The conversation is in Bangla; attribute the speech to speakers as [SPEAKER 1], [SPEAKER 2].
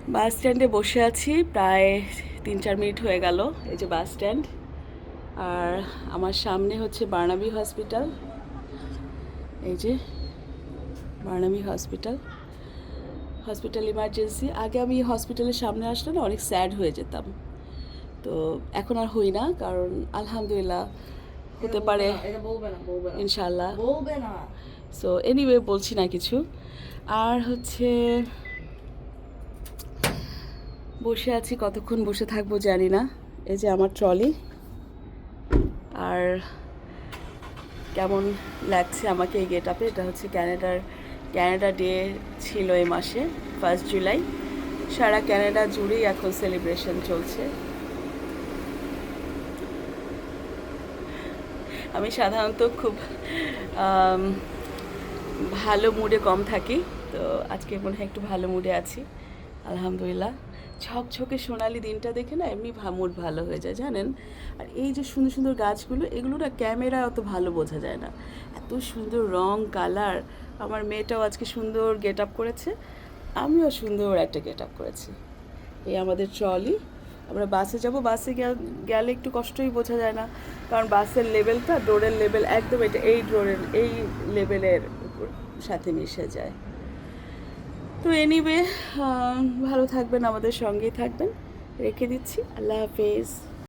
[SPEAKER 1] বাস স্ট্যান্ডে বসে আছি প্রায় 3-4 মিনিট হয়ে গেল। এই যে বাস স্ট্যান্ড, আর আমার সামনে হচ্ছে বার্নাবি হসপিটাল। এই যে বার্নাবি হসপিটাল, হসপিটাল ইমার্জেন্সি। আগে আমি হসপিটালের সামনে আসলে না অনেক স্যাড হয়ে যেতাম, তো এখন আর হই না, কারণ আলহামদুলিল্লাহ হতে পারে ইনশাল্লাহ। সো এনিওয়ে বলছি না কিছু। আর হচ্ছে বসে আছি, কতক্ষণ বসে থাকবো জানি না। এই যে আমার ট্রলি। আর কেমন লাগছে আমাকে এই গেট আপে? এটা হচ্ছে ক্যানাডা ডে ছিল এই মাসে, 1 জুলাই। সারা ক্যানাডা জুড়েই এখন সেলিব্রেশন চলছে। আমি সাধারণত খুব ভালো মুডে কম থাকি, তো আজকে মনে হয় একটু ভালো মুডে আছি আলহামদুলিল্লাহ। ঝকঝকে সোনালি দিনটা দেখে না এমনি মুড ভালো হয়ে যায় জানেন। আর এই যে সুন্দর সুন্দর গাছগুলো, এগুলো না ক্যামেরা অত ভালো বোঝা যায় না, এত সুন্দর রং কালার। আমার মেয়েটাও আজকে সুন্দর গেট আপ করেছে, আমিও সুন্দর একটা গেট আপ করেছি। এই আমাদের ট্রলি। আমরা বাসে যাব, বাসে গেলে একটু কষ্টই বোঝা যায় না, কারণ বাসের লেভেলটা ডোরের লেভেল একদম এটা এই ডোরের এই লেভেলের সাথে মিশে যায়। তো এনিওয়ে, ভালো থাকবেন, আমাদের সঙ্গেই থাকবেন। রেখে দিচ্ছি, আল্লাহ হাফেজ।